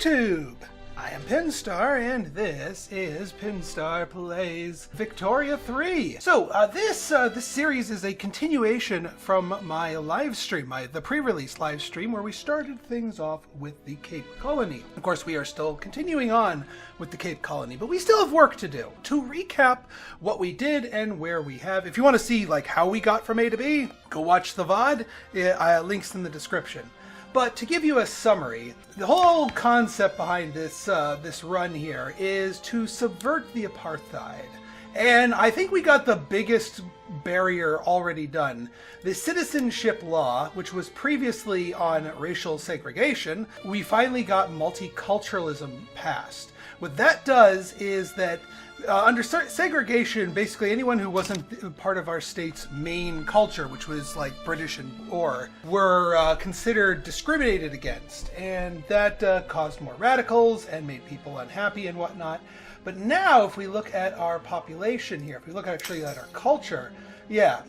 YouTube! I am Pinstar, and this is Pinstar Plays Victoria 3. So, this series is a continuation from my live stream, the pre-release live stream, where we started things off with the Cape Colony. Of course, we are still continuing on with the Cape Colony, but we still have work to do. To recap what we did and where we have, if you want to see like how we got from A to B, go watch the VOD, links in the description. But to give you a summary, the whole concept behind this run here is to subvert the apartheid. And I think we got the biggest barrier already done. The citizenship law, which was previously on racial segregation, we finally got multiculturalism passed. What that does is that under segregation, basically anyone who wasn't part of our state's main culture, which was like British and Boer, were considered discriminated against. And that caused more radicals and made people unhappy and whatnot. But now, if we look at our population here, if we look actually at our culture, yeah,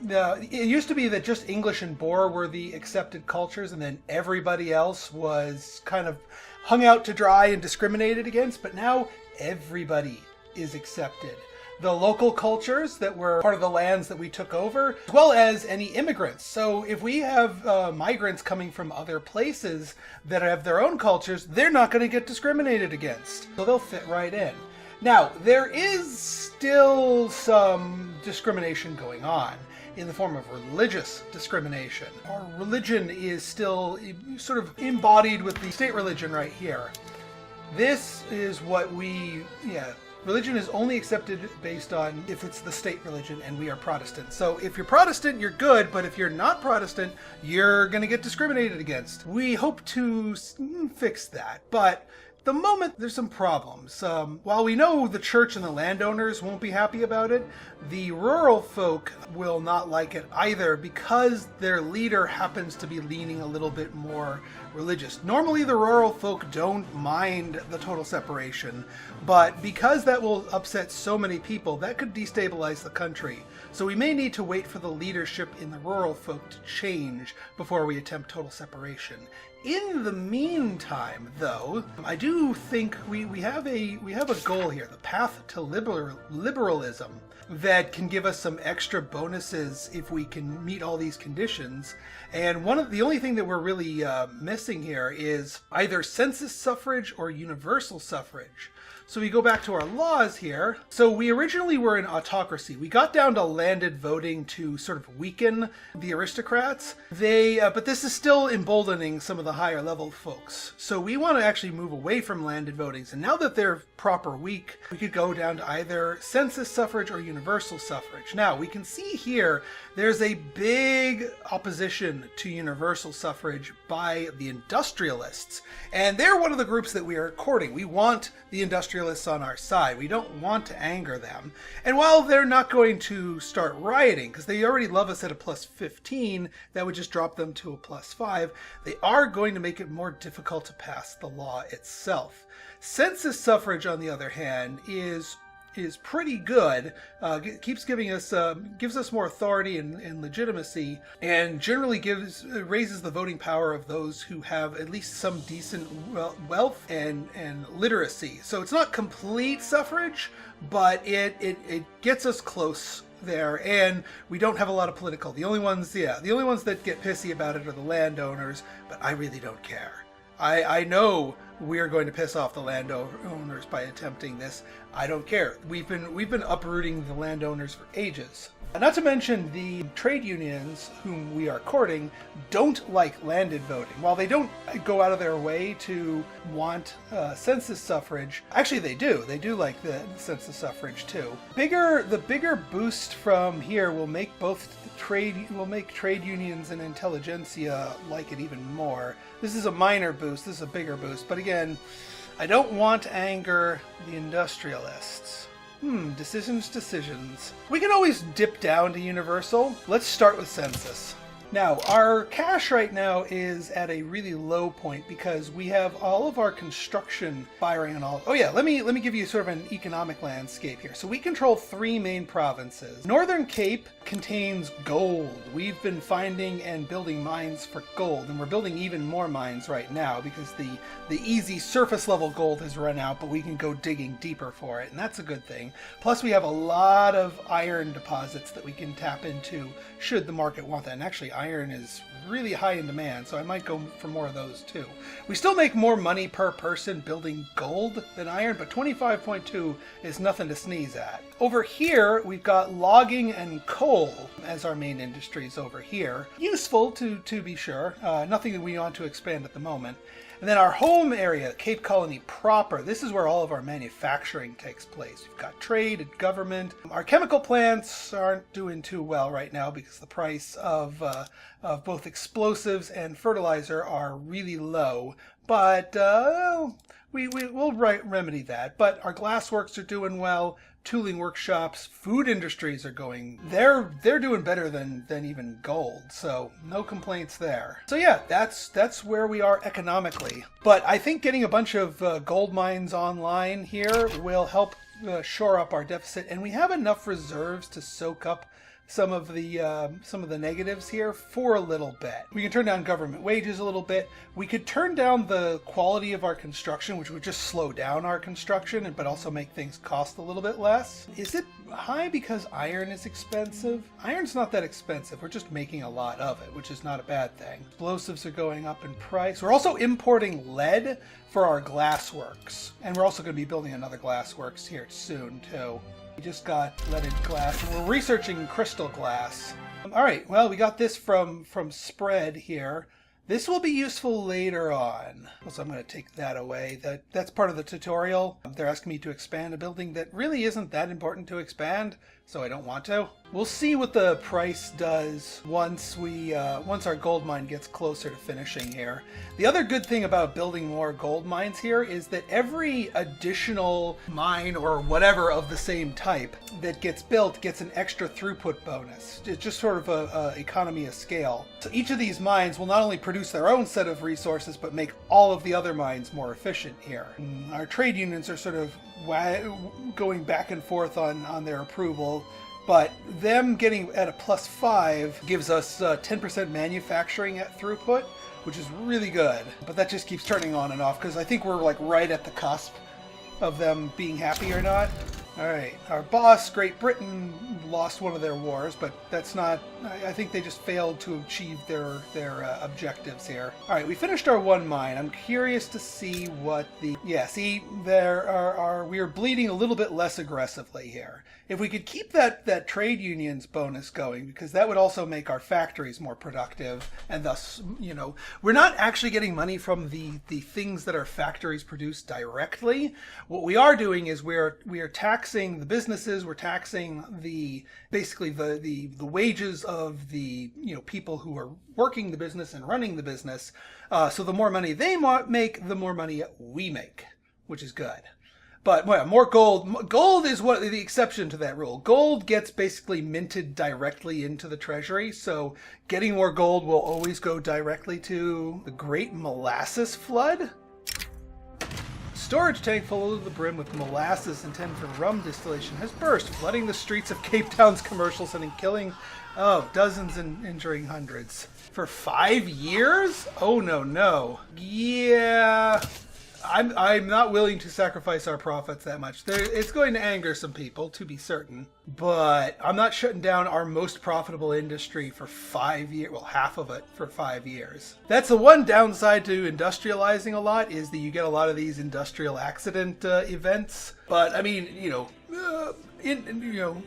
it used to be that just English and Boer were the accepted cultures, and then everybody else was kind of hung out to dry and discriminated against. But now everybody is accepted. The local cultures that were part of the lands that we took over, as well as any immigrants. So if we have migrants coming from other places that have their own cultures, they're not going to get discriminated against. So they'll fit right in. Now, there is still some discrimination going on in the form of religious discrimination. Our religion is still sort of embodied with the state religion right here. This is what religion is only accepted based on if it's the state religion, and we are Protestant. So if you're Protestant, you're good, but if you're not Protestant, you're going to get discriminated against. We hope to fix that, but the moment there's some problems. While we know the church and the landowners won't be happy about it, the rural folk will not like it either because their leader happens to be leaning a little bit more religious. Normally the rural folk don't mind the total separation, but because that will upset so many people, that could destabilize the country. So we may need to wait for the leadership in the rural folk to change before we attempt total separation. In the meantime, though, I do think we have a goal here, the path to liberalism, that can give us some extra bonuses if we can meet all these conditions. And the only thing that we're really missing here is either census suffrage or universal suffrage. So we go back to our laws here. So we originally were an autocracy. We got down to landed voting to sort of weaken the aristocrats. But this is still emboldening some of the higher level folks. So we want to actually move away from landed votings. And now that they're proper weak, we could go down to either census suffrage or universal suffrage. Now we can see here, there's a big opposition to universal suffrage by the industrialists. And they're one of the groups that we are courting. We want the industrialists on our side. We don't want to anger them. And while they're not going to start rioting, because they already love us at a +15, that would just drop them to a +5, they are going to make it more difficult to pass the law itself. Census suffrage, on the other hand, is pretty good. It keeps gives us more authority and legitimacy, and generally raises the voting power of those who have at least some decent wealth and literacy. So it's not complete suffrage, but it gets us close there, and we don't have a lot of political. The only ones that get pissy about it are the landowners, but I really don't care. I know we're going to piss off the landowners by attempting this. I don't care. We've been uprooting the landowners for ages. Not to mention the trade unions whom we are courting don't like landed voting. While they don't go out of their way to want census suffrage, actually they do. They do like the census suffrage too. The bigger boost from here will make trade unions and intelligentsia like it even more. This is a minor boost. This is a bigger boost. But again, I don't want to anger the industrialists. Decisions. We can always dip down to universal. Let's start with census. Now, our cash right now is at a really low point because we have all of our construction firing on all. Oh yeah, let me give you sort of an economic landscape here. So we control 3 main provinces. Northern Cape contains gold. We've been finding and building mines for gold, and we're building even more mines right now because the easy surface level gold has run out, but we can go digging deeper for it, and that's a good thing. Plus we have a lot of iron deposits that we can tap into should the market want that. And actually iron is really high in demand, so I might go for more of those too. We still make more money per person building gold than iron, but 25.2 is nothing to sneeze at. Over here we've got logging and coal as our main industries over here. Useful to be sure, nothing that we want to expand at the moment. And then our home area, Cape Colony proper, this is where all of our manufacturing takes place. We've got trade and government. Our chemical plants aren't doing too well right now because the price of both explosives and fertilizer are really low. But we'll remedy that. But our glassworks are doing well. Tooling workshops, food industries are going, they're doing better than even gold, so no complaints there. So yeah, that's where we are economically. But I think getting a bunch of gold mines online here will help shore up our deficit, and we have enough reserves to soak up some of the negatives here for a little bit. We can turn down government wages a little bit. We could turn down the quality of our construction, which would just slow down our construction, but also make things cost a little bit less. Is it high because iron is expensive? Iron's not that expensive. We're just making a lot of it, which is not a bad thing. Explosives are going up in price. We're also importing lead for our glassworks, and we're also going to be building another glassworks here soon too. We just got leaded glass, and we're researching crystal glass. All right, well, we got this from Spread here. This will be useful later on. So I'm going to take that away. That's part of the tutorial. They're asking me to expand a building that really isn't that important to expand, so I don't want to. We'll see what the price does once our gold mine gets closer to finishing here. The other good thing about building more gold mines here is that every additional mine or whatever of the same type that gets built gets an extra throughput bonus. It's just sort of a economy of scale. So each of these mines will not only produce their own set of resources, but make all of the other mines more efficient here. And our trade unions are sort of going back and forth on their approval. But them getting at a +5 gives us 10% manufacturing at throughput, which is really good. But that just keeps turning on and off because I think we're like right at the cusp of them being happy or not. All right, our boss, Great Britain, lost one of their wars, but that's not, I think they just failed to achieve their objectives here. All right, we finished our one mine. I'm curious to see what see, we are bleeding a little bit less aggressively here. If we could keep that trade unions bonus going, because that would also make our factories more productive, and thus, we're not actually getting money from the things that our factories produce directly. What we are doing is we are taxing the businesses, we're taxing basically the wages of the people who are working the business and running the business. So the more money they make, the more money we make, which is good. But more gold. Gold is what the exception to that rule. Gold gets basically minted directly into the treasury, so getting more gold will always go directly to the Great Molasses Flood. Storage tank full to the brim with molasses intended for rum distillation has burst, flooding the streets of Cape Town's commercial center, killing dozens and injuring hundreds. For 5 years? Oh no. Yeah. I'm not willing to sacrifice our profits that much. It's going to anger some people, to be certain. But I'm not shutting down our most profitable industry for 5 years. Well, half of it for 5 years. That's the one downside to industrializing a lot, is that you get a lot of these industrial accident events. But I mean,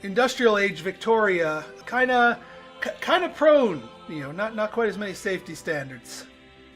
industrial age Victoria, kind of prone. Not quite as many safety standards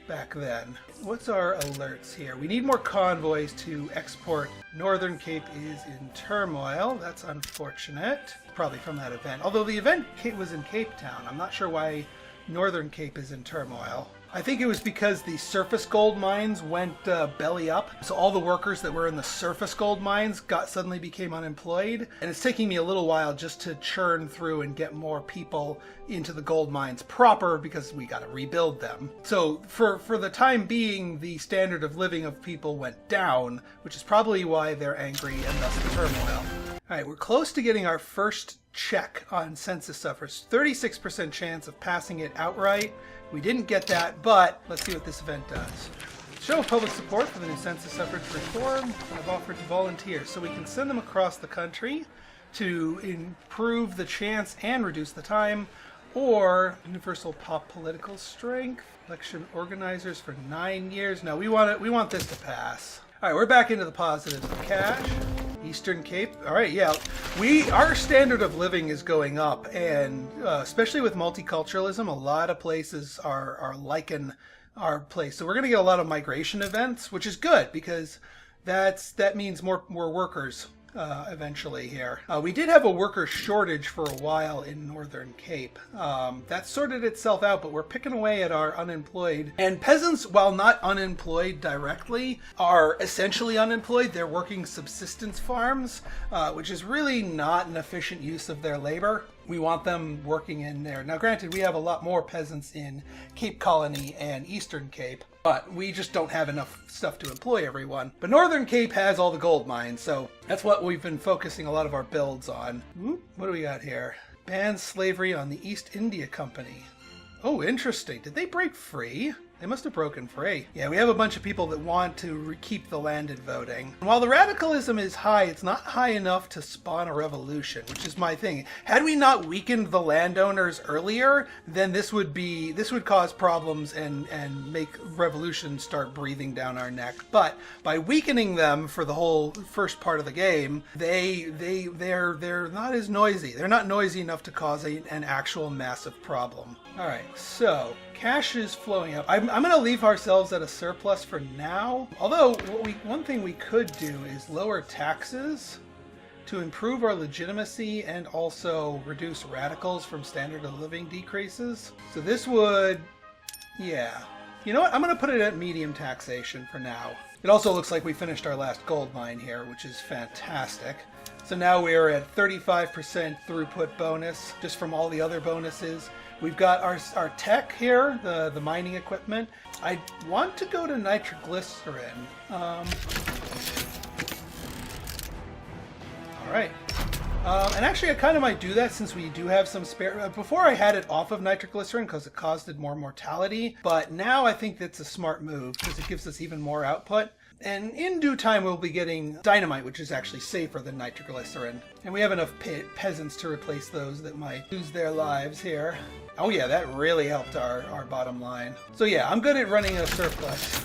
back then. What's our alerts here? We need more convoys to export. Northern Cape is in turmoil. That's unfortunate. Probably from that event. Although the event was in Cape Town. I'm not sure why Northern Cape is in turmoil. I think it was because the surface gold mines went belly up. So all the workers that were in the surface gold mines suddenly became unemployed. And it's taking me a little while just to churn through and get more people into the gold mines proper, because we got to rebuild them. So for the time being, the standard of living of people went down, which is probably why they're angry and thus the turmoil. All right, we're close to getting our first check on census suffrage. 36% chance of passing it outright. We didn't get that, but let's see what this event does. Show public support for the new census suffrage reform. I've offered to volunteer, so we can send them across the country to improve the chance and reduce the time, or universal political strength. Election organizers for 9 years. No, we want this to pass. All right, we're back into the positives of cash. Eastern Cape. All right, yeah. Our standard of living is going up, and especially with multiculturalism, a lot of places are liking our place. So we're going to get a lot of migration events, which is good because that means more workers eventually here. We did have a worker shortage for a while in Northern Cape. That sorted itself out, but we're picking away at our unemployed. And peasants, while not unemployed directly, are essentially unemployed. They're working subsistence farms, which is really not an efficient use of their labor. We want them working in there. Now, granted, we have a lot more peasants in Cape Colony and Eastern Cape, but we just don't have enough stuff to employ everyone. But Northern Cape has all the gold mines, so that's what we've been focusing a lot of our builds on. What do we got here? Ban slavery on the East India Company. Oh, interesting. Did they break free? They must have broken free. Yeah, we have a bunch of people that want to keep the landed voting. And while the radicalism is high, it's not high enough to spawn a revolution, which is my thing. Had we not weakened the landowners earlier, then this would cause problems and make revolution start breathing down our neck. But by weakening them for the whole first part of the game, they're not as noisy. They're not noisy enough to cause an actual massive problem. All right, so cash is flowing up. I'm going to leave ourselves at a surplus for now. Although, one thing we could do is lower taxes to improve our legitimacy and also reduce radicals from standard of living decreases. So this would, yeah. You know what? I'm going to put it at medium taxation for now. It also looks like we finished our last gold mine here, which is fantastic. So now we're at 35% throughput bonus just from all the other bonuses. We've got our tech here, the mining equipment. I want to go to nitroglycerin. All right. And actually, I kind of might do that since we do have some spare. Before I had it off of nitroglycerin because it caused it more mortality. But now I think that's a smart move because it gives us even more output. And in due time, we'll be getting dynamite, which is actually safer than nitroglycerin. And we have enough peasants to replace those that might lose their lives here. Oh yeah, that really helped our bottom line. So yeah, I'm good at running a surplus.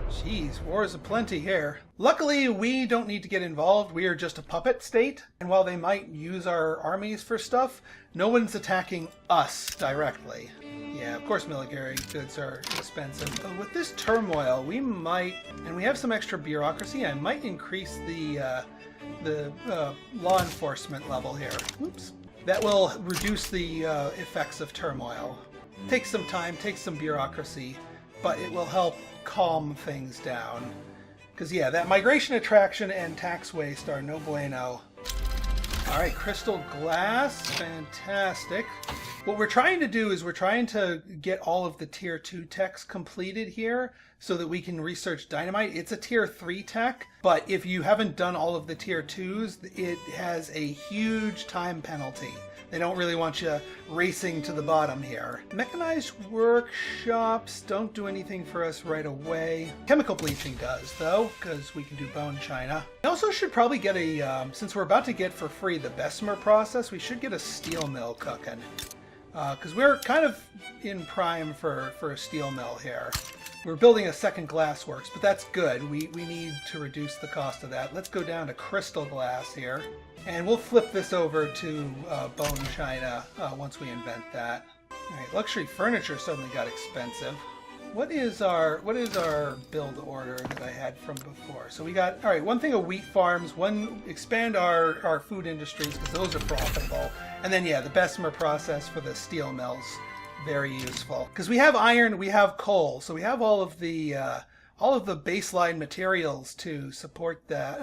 Jeez, wars aplenty here. Luckily, we don't need to get involved. We are just a puppet state. And while they might use our armies for stuff, no one's attacking us directly. Yeah, of course military goods are expensive. But with this turmoil, we might, and we have some extra bureaucracy, I might increase the law enforcement level here. Oops. That will reduce the effects of turmoil. Takes some time, takes some bureaucracy, but it will help calm things down. Because yeah, that migration attraction and tax waste are no bueno. All right, crystal glass, fantastic. What we're trying to do is we're trying to get all of the tier 2 techs completed here so that we can research dynamite. It's a tier 3 tech, but if you haven't done all of the tier 2s, it has a huge time penalty. They don't really want you racing to the bottom here. Mechanized workshops don't do anything for us right away. Chemical bleaching does, though, because we can do bone china. We also should probably get a, since we're about to get for free the Bessemer process, we should get a steel mill cooking. Because we're kind of in prime for a steel mill here. We're building a second glass works, but that's good. We need to reduce the cost of that. Let's go down to crystal glass here. And we'll flip this over to bone china once we invent that. All right, luxury furniture suddenly got expensive. What is our build order that I had from before? So we got, all right, one thing of wheat farms, expand our food industries because those are profitable. And then yeah, the Bessemer process for the steel mills, very useful. Because we have iron, we have coal, so we have all of the baseline materials to support that,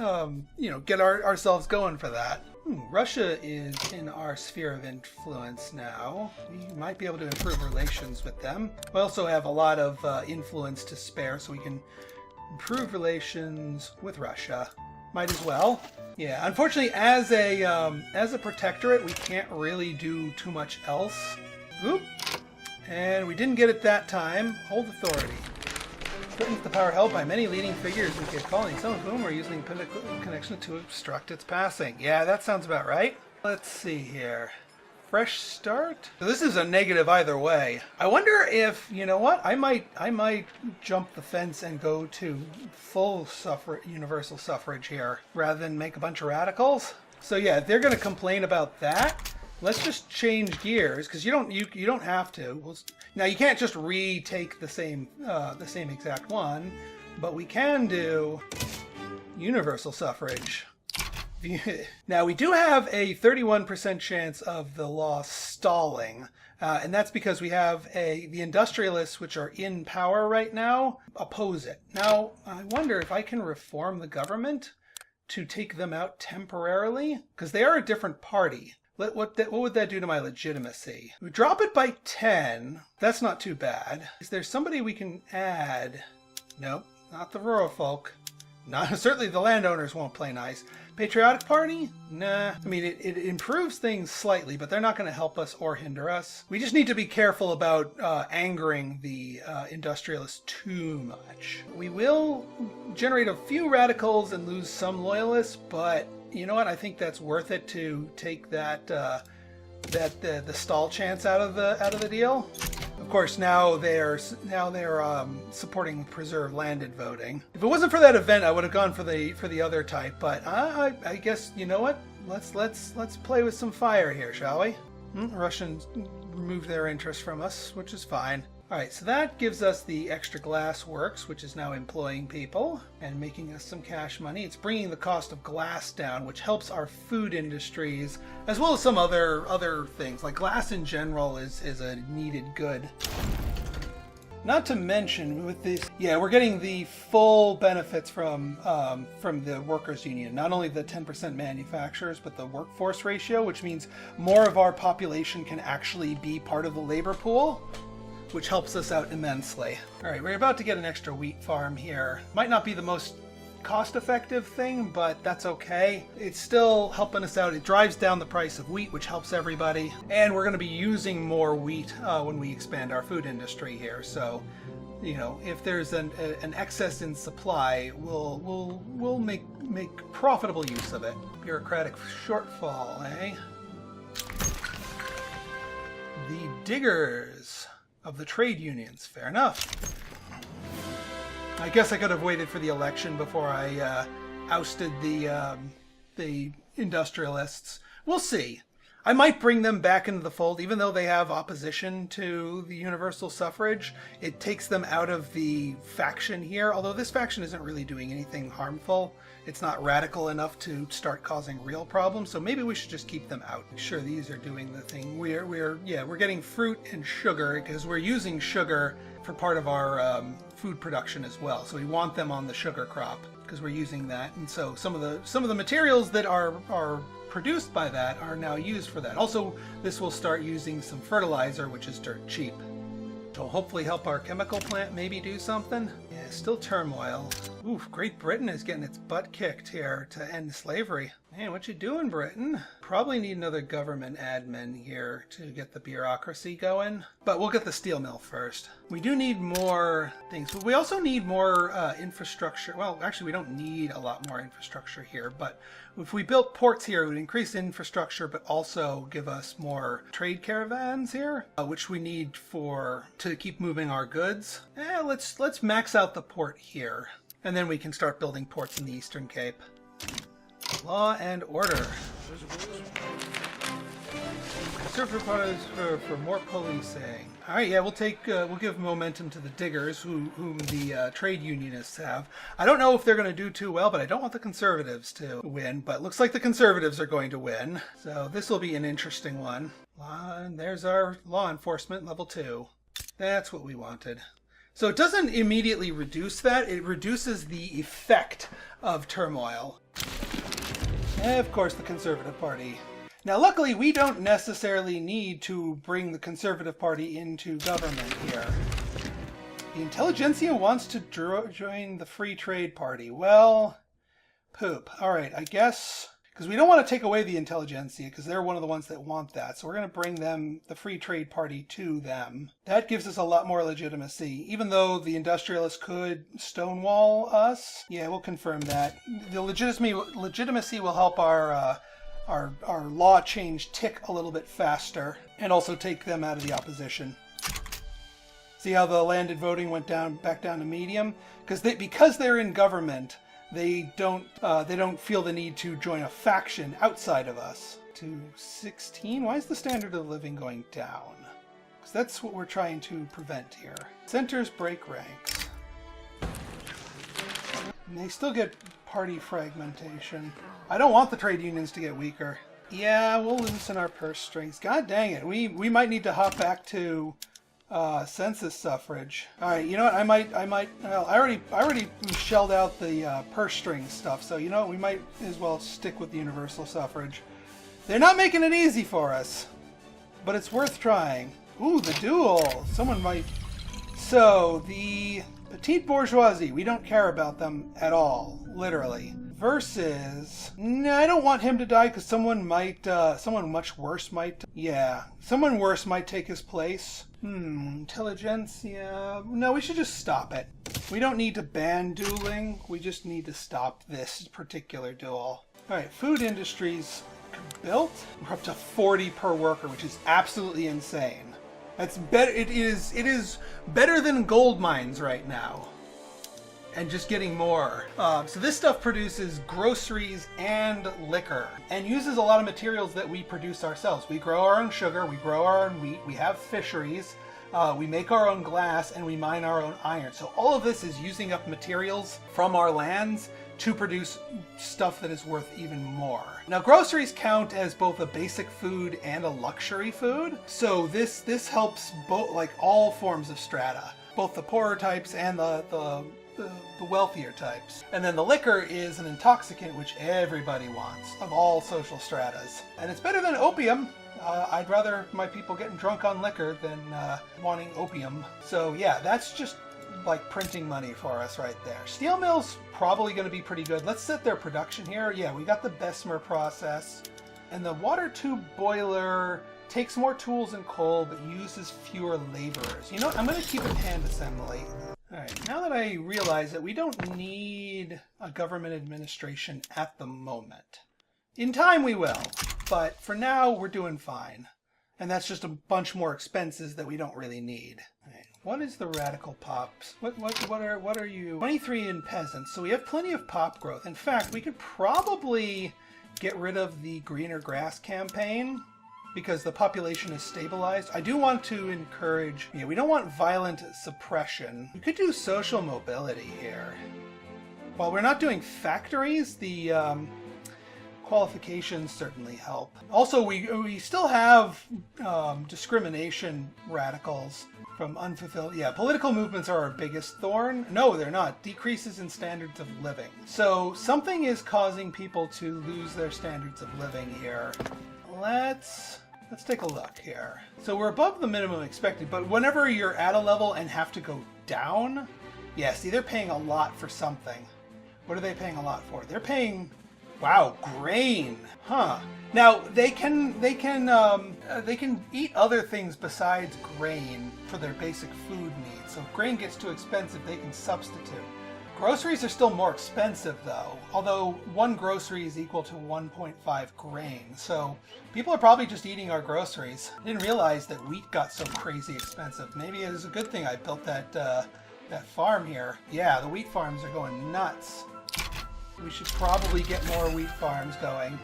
get ourselves going for that. Russia is in our sphere of influence now. We might be able to improve relations with them. We also have a lot of influence to spare, so we can improve relations with Russia. Might as well. Yeah, unfortunately, as a protectorate, we can't really do too much else. Oop. And we didn't get it that time. Hold authority. Threatens the power held by many leading figures in the colony, some of whom are using political connection to obstruct its passing. Yeah, that sounds about right. Let's see here. Fresh start? So this is a negative either way. I wonder if, you know what, I might jump the fence and go to full suffrage, universal suffrage here, rather than make a bunch of radicals. So yeah, if they're going to complain about that, let's just change gears, because you don't have to. Now you can't just retake the same exact one, but we can do universal suffrage. Now, we do have a 31% chance of the law stalling, and that's because we have the industrialists, which are in power right now, oppose it. Now, I wonder if I can reform the government to take them out temporarily, because they are a different party. What would that do to my legitimacy? We drop it by 10. That's not too bad. Is there somebody we can add? Nope, not the rural folk. Certainly the landowners won't play nice. Patriotic Party? Nah. I mean, it improves things slightly, but they're not going to help us or hinder us. We just need to be careful about angering the industrialists too much. We will generate a few radicals and lose some loyalists, but you know what? I think that's worth it to take the stall chance out of the deal. Of course, now they're supporting preserved landed voting. If it wasn't for that event, I would have gone for the other type. But I guess, you know what? Let's play with some fire here, shall we? Russians removed their interest from us, which is fine. All right, so that gives us the extra glass works, which is now employing people and making us some cash money. It's bringing the cost of glass down, which helps our food industries, as well as some other things. Like glass in general is a needed good. Not to mention with this, yeah, we're getting the full benefits from the workers' union. Not only the 10% manufacturers, but the workforce ratio, which means more of our population can actually be part of the labor pool, which helps us out immensely. All right, we're about to get an extra wheat farm here. Might not be the most cost-effective thing, but that's okay. It's still helping us out. It drives down the price of wheat, which helps everybody. And we're going to be using more wheat when we expand our food industry here. So, you know, if there's an excess in supply, we'll make profitable use of it. Bureaucratic shortfall, eh? The diggers of the trade unions. Fair enough. I guess I could have waited for the election before I ousted the industrialists. We'll see. I might bring them back into the fold, even though they have opposition to the universal suffrage. It takes them out of the faction here, although this faction isn't really doing anything harmful. It's not radical enough to start causing real problems, so maybe we should just keep them out. Sure, these are doing the thing. We're getting fruit and sugar because we're using sugar for part of our food production as well. So we want them on the sugar crop because we're using that, and so some of the materials that are produced by that are now used for that. Also, this will start using some fertilizer, which is dirt cheap. So hopefully help our chemical plant maybe do something. Yeah, still turmoil. Oof, Great Britain is getting its butt kicked here to end slavery. Man, what you doing, Britain? Probably need another government admin here to get the bureaucracy going. But we'll get the steel mill first. We do need more things, but we also need more infrastructure. Well, actually, we don't need a lot more infrastructure here, but if we built ports here, it would increase infrastructure, but also give us more trade caravans here, which we need to keep moving our goods. Let's max out the port here, and then we can start building ports in the Eastern Cape. Law and order. For more policing. All right, yeah, we'll give momentum to the diggers, whom the trade unionists have. I don't know if they're going to do too well, but I don't want the conservatives to win. But looks like the conservatives are going to win, so this will be an interesting one. And there's our law enforcement level 2. That's what we wanted. So it doesn't immediately reduce that; it reduces the effect of turmoil. And of course, the Conservative Party. Now, luckily, we don't necessarily need to bring the Conservative Party into government here. The intelligentsia wants to join the Free Trade Party. Well, Poop. All right, I guess, because we don't want to take away the intelligentsia, because they're one of the ones that want that. So we're going to bring them, the free trade party, to them. That gives us a lot more legitimacy. Even though the industrialists could stonewall us, yeah, we'll confirm that. The legitimacy will help our law change tick a little bit faster, and also take them out of the opposition. See how the landed voting went back down to medium? Because they're in government, they don't feel the need to join a faction outside of us. To 16? Why is the standard of living going down? Because that's what we're trying to prevent here. Centers break ranks. And they still get party fragmentation. I don't want the trade unions to get weaker. Yeah, we'll loosen our purse strings. God dang it, we might need to hop back to census suffrage. All right, you know what? I might. Well, I already shelled out the purse string stuff. So you know what? We might as well stick with the universal suffrage. They're not making it easy for us, but it's worth trying. Ooh, the duel. Someone might. So the petite bourgeoisie. We don't care about them at all, literally. Versus, no, I don't want him to die because someone much worse might. Yeah, someone worse might take his place. Intelligentsia. No, we should just stop it. We don't need to ban dueling. We just need to stop this particular duel. All right, food industries built. We're up to 40 per worker, which is absolutely insane. That's better. It is better than gold mines right now. And just getting more. So this stuff produces groceries and liquor and uses a lot of materials that we produce ourselves. We grow our own sugar, we grow our own wheat, we have fisheries, we make our own glass, and we mine our own iron. So all of this is using up materials from our lands to produce stuff that is worth even more. Now groceries count as both a basic food and a luxury food. So this helps both, like all forms of strata, both the poorer types and the wealthier types. And then the liquor is an intoxicant which everybody wants, of all social stratas. And it's better than opium. I'd rather my people getting drunk on liquor than wanting opium. So yeah, that's just like printing money for us right there. Steel mills probably going to be pretty good. Let's set their production here. Yeah, we got the Bessemer process. And the water tube boiler takes more tools and coal but uses fewer laborers. You know what? I'm going to keep it hand assembly. Alright, now that I realize that we don't need a government administration at the moment. In time we will, but for now we're doing fine. And that's just a bunch more expenses that we don't really need. Alright, what is the radical pops? What are you? 23 in peasants, so we have plenty of pop growth. In fact, we could probably get rid of the greener grass campaign, because the population is stabilized. I do want to encourage, we don't want violent suppression. We could do social mobility here. While we're not doing factories, the qualifications certainly help. Also, we still have discrimination radicals from unfulfilled. Yeah, political movements are our biggest thorn. No, they're not. Decreases in standards of living. So something is causing people to lose their standards of living here. Let's take a look here. So we're above the minimum expected, but whenever you're at a level and have to go down, yeah, see, they're paying a lot for something. What are they paying a lot for? They're paying, wow, grain, huh? Now they can eat other things besides grain for their basic food needs. So if grain gets too expensive, they can substitute. Groceries are still more expensive though, although one grocery is equal to 1.5 grain. So people are probably just eating our groceries. I didn't realize that wheat got so crazy expensive. Maybe it was a good thing I built that farm here. Yeah, the wheat farms are going nuts. We should probably get more wheat farms going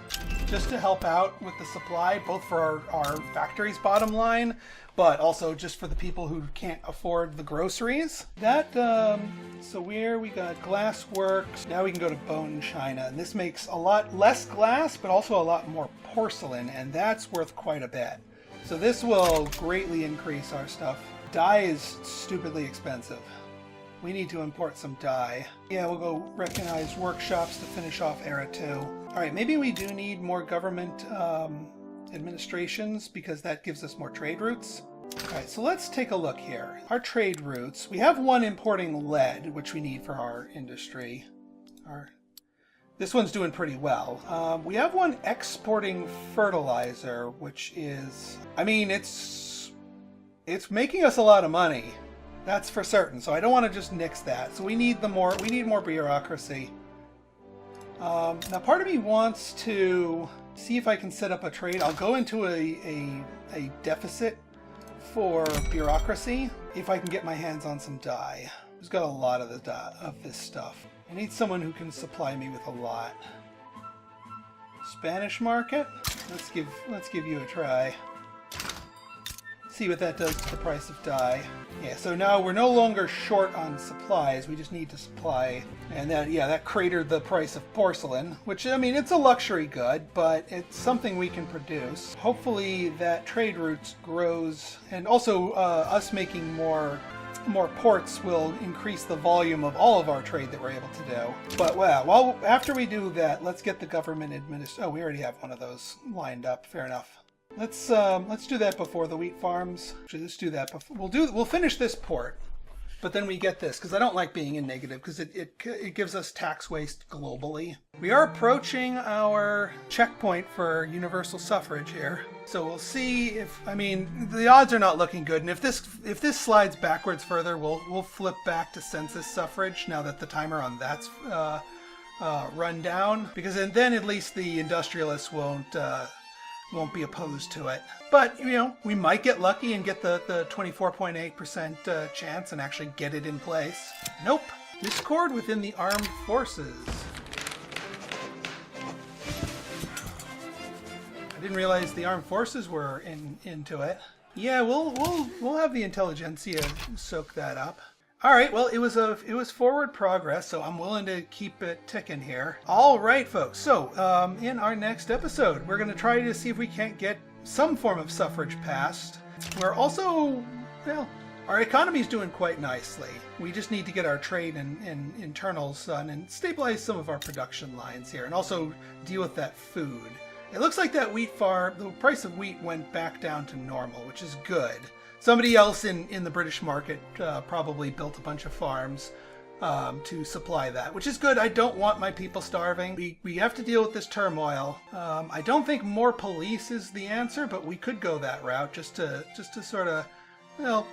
just to help out with the supply, both for our factory's bottom line, but also just for the people who can't afford the groceries. So we got glass works. Now we can go to bone china, and this makes a lot less glass, but also a lot more porcelain, and that's worth quite a bit. So this will greatly increase our stuff. Dye is stupidly expensive. We need to import some dye. Yeah, we'll go recognize workshops to finish off Era 2. Alright, maybe we do need more government administrations because that gives us more trade routes. Alright, so let's take a look here. Our trade routes. We have one importing lead, which we need for our industry. This one's doing pretty well. We have one exporting fertilizer, which is, I mean, it's making us a lot of money. That's for certain. So I don't want to just nix that. So we need more bureaucracy. Now part of me wants to see if I can set up a trade. I'll go into a deficit for bureaucracy if I can get my hands on some dye. Who's got a lot of this stuff? I need someone who can supply me with a lot. Spanish market? Let's give you a try. See what that does to the price of dye. Yeah, so now we're no longer short on supplies. We just need to supply. And that cratered the price of porcelain, which, I mean, it's a luxury good, but it's something we can produce. Hopefully that trade routes grows, and also us making more ports will increase the volume of all of our trade that we're able to do. But well, after we do that, let's get the government Oh, we already have one of those lined up. Fair enough. Let's do that before the wheat farms. Actually, let's do that before. We'll finish this port, but then we get this because I don't like being in negative because it gives us tax waste globally. We are approaching our checkpoint for universal suffrage here, so we'll see if, I mean, the odds are not looking good, and if this slides backwards further, we'll flip back to census suffrage now that the timer on that's run down, because then at least the industrialists won't be opposed to it. But, you know, we might get lucky and get the 24.8% chance and actually get it in place. Nope. Discord within the armed forces. I didn't realize the armed forces were into it. Yeah, we'll have the intelligentsia soak that up. All right, well, it was forward progress, so I'm willing to keep it ticking here. All right, folks. So in our next episode, we're going to try to see if we can't get some form of suffrage passed. We're also, well, our economy's doing quite nicely. We just need to get our trade and internals done and stabilize some of our production lines here, and also deal with that food. It looks like that wheat farm, the price of wheat went back down to normal, which is good. Somebody else in the British market probably built a bunch of farms to supply that, which is good. I don't want my people starving. We have to deal with this turmoil. I don't think more police is the answer, but we could go that route just to sort of, well,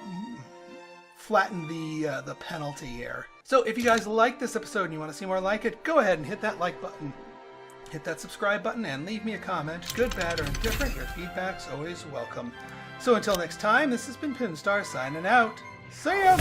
flatten the penalty here. So if you guys like this episode and you want to see more like it, go ahead and hit that like button. Hit that subscribe button and leave me a comment. Good, bad, or indifferent. Your feedback's always welcome. So until next time, this has been Pinstar signing out. See ya!